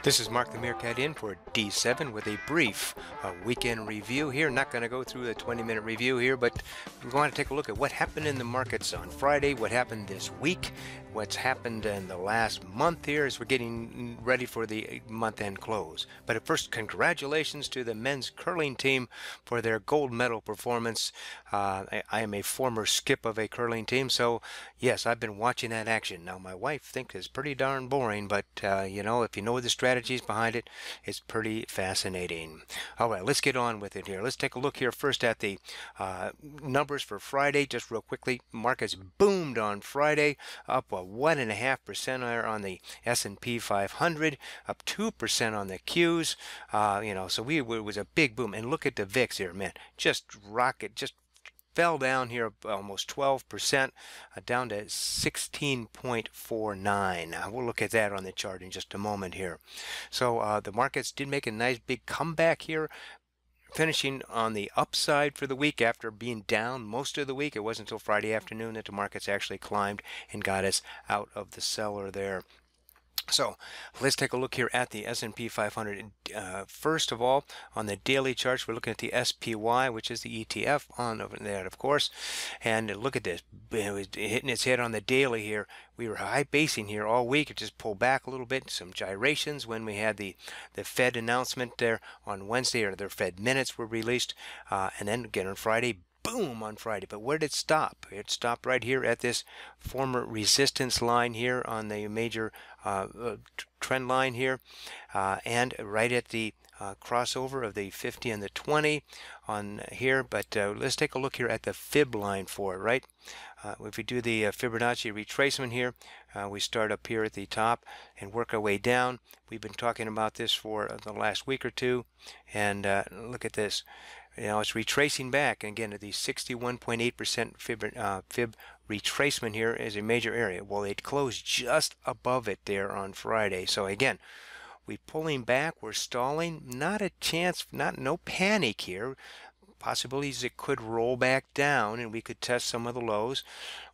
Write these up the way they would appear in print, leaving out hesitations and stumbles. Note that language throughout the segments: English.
This is Mark the Meerkat in for D7 with a brief weekend review here. Not going to go through the 20-minute review here, but we want to take a look at what happened in the markets on Friday, what happened this week, what's happened in the last month here as we're getting ready for the month-end close. But at first, congratulations to the men's curling team for their gold medal performance. I am a former skip of a curling team, so yes, I've been watching that action. Now, my wife thinks it's pretty darn boring, but you know, if you know the strategies behind it, it's pretty fascinating. All right, let's get on with it here. Let's take a look here first at the numbers for Friday. Just real quickly, markets boomed on Friday, up 1.5% on the S&P 500, up 2% on the Qs. So it was a big boom. And look at the VIX here, man, just rocket, just fell down here almost 12%, down to 16.49. We'll look at that on the chart in just a moment here. So the markets did make a nice big comeback here, finishing on the upside for the week after being down most of the week. It wasn't until Friday afternoon that the markets actually climbed and got us out of the cellar there. So let's take a look here at the S&P 500. First of all, on the daily charts, we're looking at the SPY, which is the ETF on over there, of course. And look at this. It was hitting its head on the daily here. We were high basing here all week. It just pulled back a little bit. Some gyrations when we had the Fed announcement there on Wednesday, or their Fed minutes were released. And then again on Friday, boom on Friday. But where did it stop? It stopped right here at this former resistance line here on the major trend line here, and right at the crossover of the 50 and the 20 on here. But let's take a look here at the fib line for it, right? If we do the Fibonacci retracement here, we start up here at the top and work our way down. We've been talking about this for the last week or two, and look at this. You know, it's retracing back again to the 61.8% fib retracement here is a major area. Well, it closed just above it there on Friday. So again, we're pulling back, we're stalling. Not a chance, no panic here. Possibilities it could roll back down and we could test some of the lows,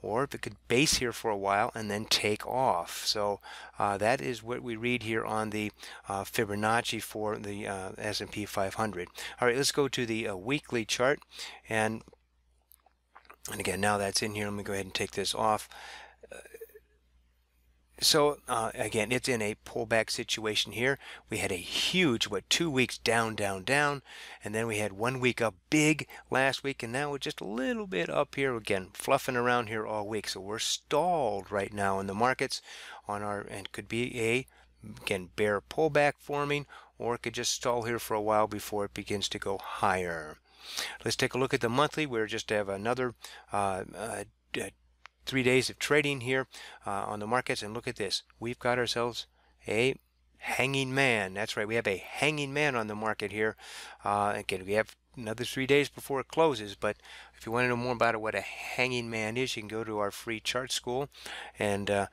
or if it could base here for a while and then take off. So that is what we read here on the Fibonacci for the S&P 500. All right, let's go to the weekly chart, and again, now that's in here, let me go ahead and take this off. So again, it's in a pullback situation here. We had a huge, 2 weeks down, down, down, and then we had 1 week up big last week, and now we're just a little bit up here again, fluffing around here all week. So we're stalled right now in the markets on our, and could be again, bear pullback forming, or it could just stall here for a while before it begins to go higher. Let's take a look at the monthly. We're just to have another 3 days of trading here on the markets, and look at this. We've got ourselves a hanging man. That's right, we have a hanging man on the market here. Again, we have another 3 days before it closes, but if you want to know more about what a hanging man is, you can go to our free chart school and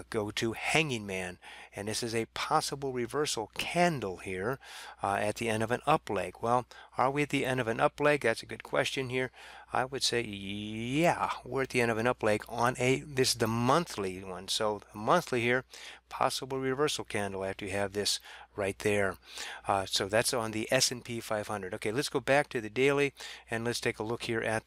go to hanging man. And this is a possible reversal candle here at the end of an up leg. Well, are we at the end of an up leg? That's a good question here. I would say, yeah, we're at the end of an up leg on this is the monthly one. So the monthly here, possible reversal candle after you have this right there. So that's on the S&P 500. Okay, let's go back to the daily, and let's take a look here at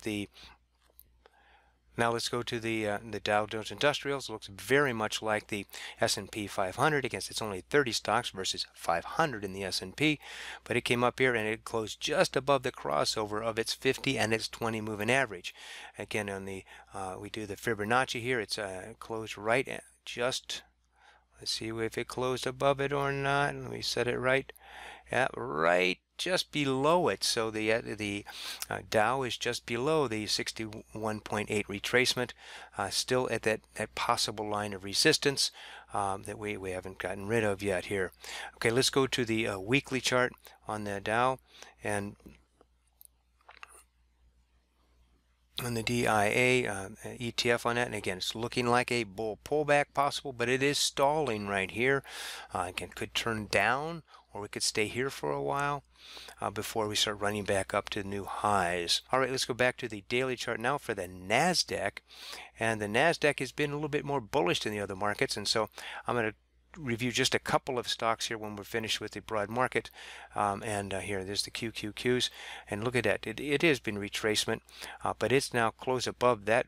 now let's go to the Dow Jones Industrials. It looks very much like the S&P 500. Against it's only 30 stocks versus 500 in the S&P, but it came up here and it closed just above the crossover of its 50 and its 20 moving average. Again, on the we do the Fibonacci here. It's closed right at just. Let's see if it closed above it or not. Let me set it right. Yeah, right just below it. So the Dow is just below the 61.8 retracement, still at that possible line of resistance that we haven't gotten rid of yet here. Okay, let's go to the weekly chart on the Dow, and on the DIA ETF on that, and again, it's looking like a bull pullback possible, but it is stalling right here. Again, could turn down, or we could stay here for a while before we start running back up to new highs. All right, let's go back to the daily chart now for the NASDAQ, and the NASDAQ has been a little bit more bullish than the other markets, and so I'm going to review just a couple of stocks here when we're finished with the broad market. Here, there's the QQQs, and look at that. It has been retracement, but it's now closed above that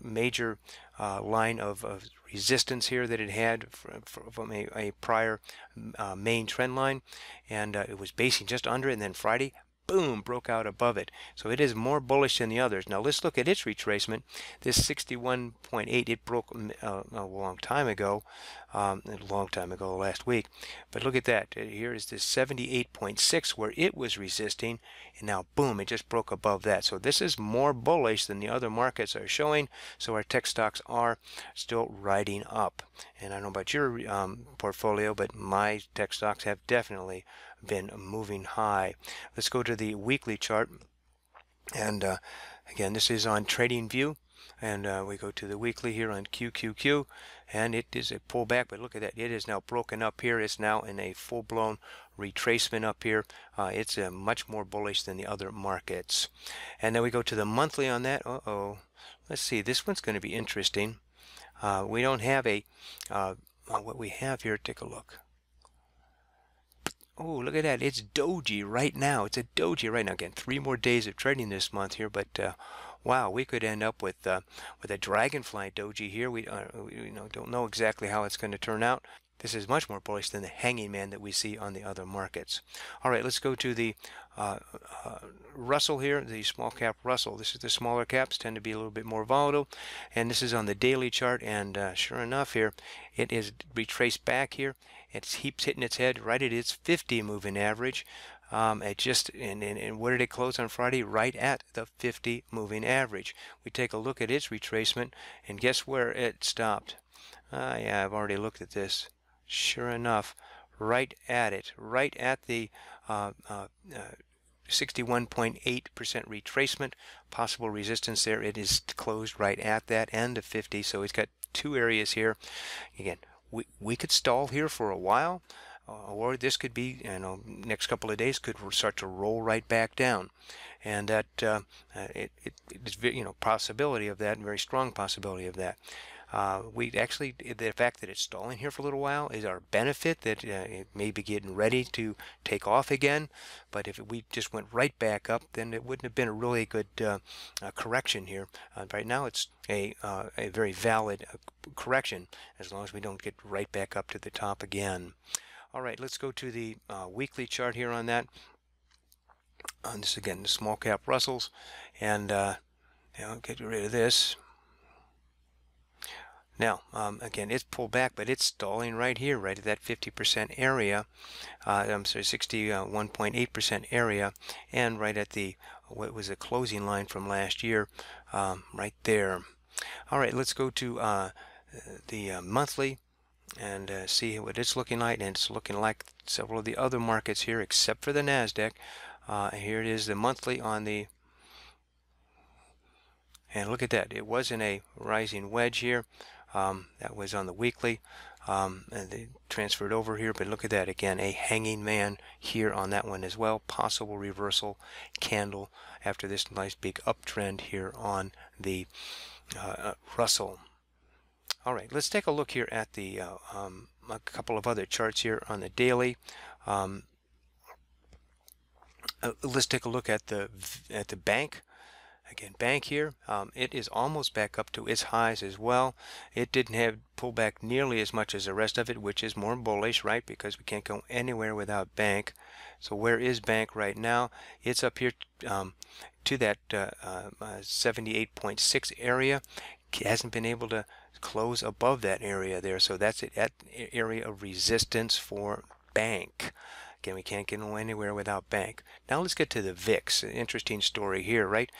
major line of resistance here that it had from a prior main trend line, and it was basing just under it, and then Friday, boom, broke out above it. So it is more bullish than the others. Now let's look at its retracement. This 61.8, it broke a long time ago, last week. But look at that. Here is this 78.6 where it was resisting, and now boom, it just broke above that. So this is more bullish than the other markets are showing. So our tech stocks are still riding up. And I don't know about your portfolio, but my tech stocks have definitely been moving high. Let's go to the weekly chart, and again, this is on TradingView, and we go to the weekly here on QQQ, and it is a pullback, but look at that, it is now broken up here. It's now in a full-blown retracement up here. It's much more bullish than the other markets. And then we go to the monthly on that. Let's see, this one's going to be interesting. We don't have a what we have here. Take a look. Oh, look at that. It's doji right now. It's a doji right now. Again, 3 more days of trading this month here, but wow, we could end up with a dragonfly doji here. We don't know exactly how it's going to turn out. This is much more bullish than the hanging man that we see on the other markets. All right, let's go to the Russell here, the small cap Russell. This is the smaller caps, tend to be a little bit more volatile, and this is on the daily chart, and sure enough here, it is retraced back here. It keeps hitting its head right at its 50 moving average. And where did it close on Friday? Right at the 50 moving average. We take a look at its retracement, and guess where it stopped? Yeah, I've already looked at this. Sure enough, right at it, right at the 61.8% retracement, possible resistance there. It is closed right at that end of 50, so it's got 2 areas here. Again, we could stall here for a while, or this could be, next couple of days could start to roll right back down, and that it is, possibility of that, very strong possibility of that. The fact that it's stalling here for a little while is our benefit, that it may be getting ready to take off again. But if we just went right back up, then it wouldn't have been a really good correction here. Right now, it's a very valid correction, as long as we don't get right back up to the top again. All right, let's go to the weekly chart here on that. On this again, the small cap Russells, and get rid of this. Now, again, it's pulled back, but it's stalling right here, right at that 50% area. I'm sorry, 61.8% area, and right at the what was the closing line from last year, right there. All right, let's go to the monthly and see what it's looking like. And it's looking like several of the other markets here, except for the Nasdaq. Here it is, the monthly on the. And look at that. It was in a rising wedge here. That was on the weekly, and they transferred over here, but look at that again, a hanging man here on that one as well. Possible reversal candle after this nice big uptrend here on the Russell. All right, let's take a look here at the a couple of other charts here on the daily. Let's take a look at the bank. Again, bank here, it is almost back up to its highs as well. It didn't have pull back nearly as much as the rest of it, which is more bullish, right? Because we can't go anywhere without bank. So where is bank right now? It's up here to that 78.6 area. It hasn't been able to close above that area there. So that's it, that area of resistance for bank. Again, we can't get anywhere without bank. Now let's get to the VIX. An interesting story here, right?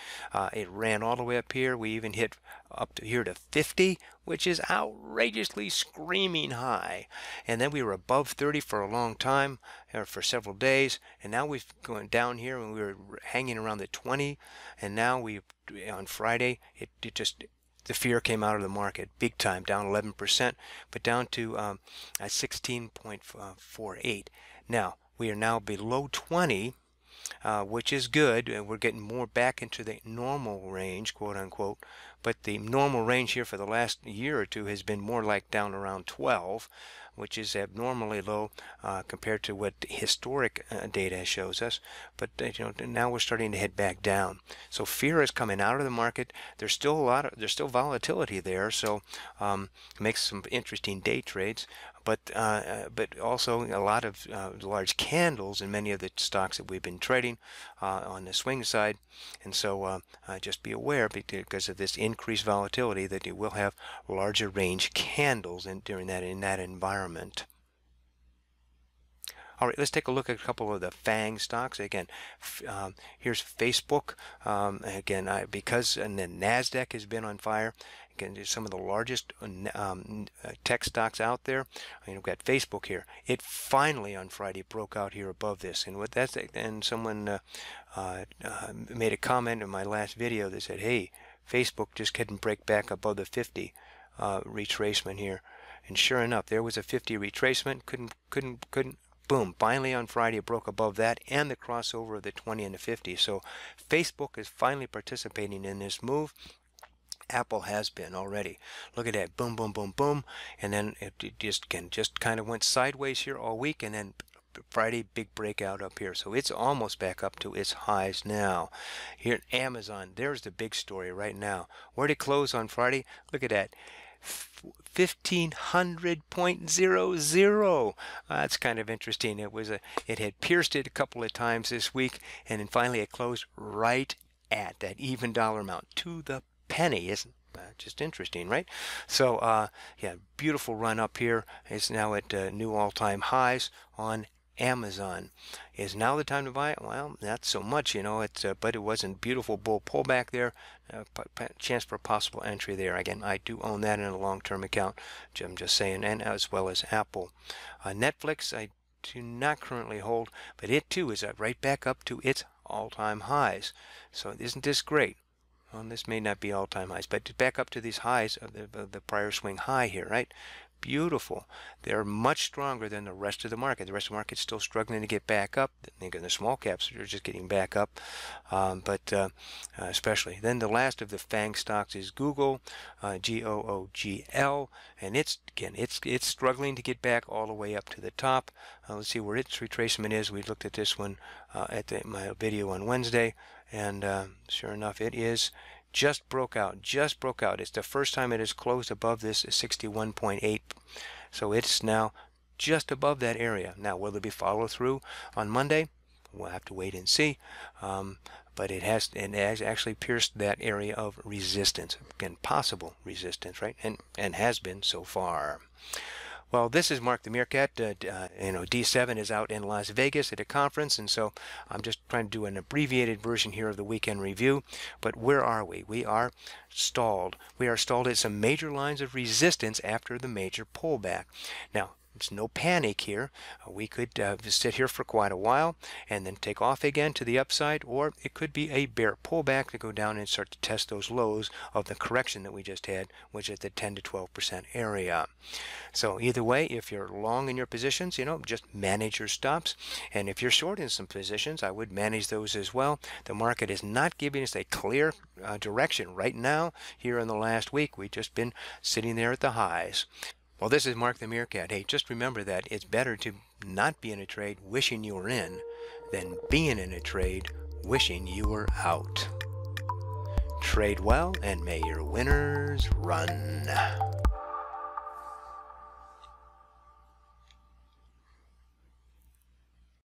It ran all the way up here. We even hit up to here to 50, which is outrageously screaming high. And then we were above 30 for a long time, or for several days. And now we've gone down here, and we were hanging around the 20. And now on Friday, the fear came out of the market big time, down 11%, but down to 16.48. Now, we are now below 20, which is good. We're getting more back into the normal range, quote unquote. But the normal range here for the last year or two has been more like down around 12, which is abnormally low compared to what historic data shows us. But now we're starting to head back down. So fear is coming out of the market. There's still there's still volatility there, so it makes some interesting day trades. But also a lot of large candles in many of the stocks that we've been trading on the swing side, and so just be aware, because of this increased volatility, that you will have larger range candles in that environment. All right, let's take a look at a couple of the Fang stocks. Again, here's Facebook. Again, because the NASDAQ has been on fire. Again, some of the largest tech stocks out there. We've got Facebook here. It finally on Friday broke out here above this, and someone made a comment in my last video that said, "Hey, Facebook just couldn't break back above the 50 retracement here," and sure enough, there was a 50 retracement. Couldn't. Boom, finally on Friday it broke above that and the crossover of the 20 and the 50. So Facebook is finally participating in this move. Apple has been already. Look at that, boom, boom, boom, boom, and then it just kind of went sideways here all week, and then Friday big breakout up here. So it's almost back up to its highs now. Here at Amazon, there's the big story right now. Where did it close on Friday? Look at that. 1500.00. That's kind of interesting. It had pierced it a couple of times this week, and then finally it closed right at that even dollar amount to the penny. Isn't just interesting, right? So yeah, beautiful run up here. It's now at new all-time highs on Amazon. Is now the time to buy it? Well, not so much, but it wasn't beautiful bull pullback there. Chance for possible entry there. Again, I do own that in a long-term account. I'm just saying, and as well as Apple. Netflix, I do not currently hold, but it too is right back up to its all-time highs. So isn't this great? Well, this may not be all-time highs, but back up to these highs of the prior swing high here, right? Beautiful. They're much stronger than the rest of the market. The rest of the market's still struggling to get back up. I think in the small caps are just getting back up, especially. Then the last of the Fang stocks is Google, GOOGL, and it's struggling to get back all the way up to the top. Let's see where its retracement is. We looked at this one at my video on Wednesday, and sure enough, it is. Just broke out. It's the first time it has closed above this 61.8. So it's now just above that area. Now, will there be follow through on Monday? We'll have to wait and see. But it has actually pierced that area of resistance. Again, possible resistance, right? And has been so far. Well, this is Mark the Meerkat. D7 is out in Las Vegas at a conference, and so I'm just trying to do an abbreviated version here of the weekend review. But where are we? We are stalled. We are stalled at some major lines of resistance after the major pullback. Now, there's no panic here. We could sit here for quite a while and then take off again to the upside, or it could be a bear pullback to go down and start to test those lows of the correction that we just had, which is the 10 to 12% area. So either way, if you're long in your positions, just manage your stops. And if you're short in some positions, I would manage those as well. The market is not giving us a clear direction right now. Here in the last week, we've just been sitting there at the highs. Well, this is Mark the Meerkat. Hey, just remember that it's better to not be in a trade wishing you were in than being in a trade wishing you were out. Trade well, and may your winners run.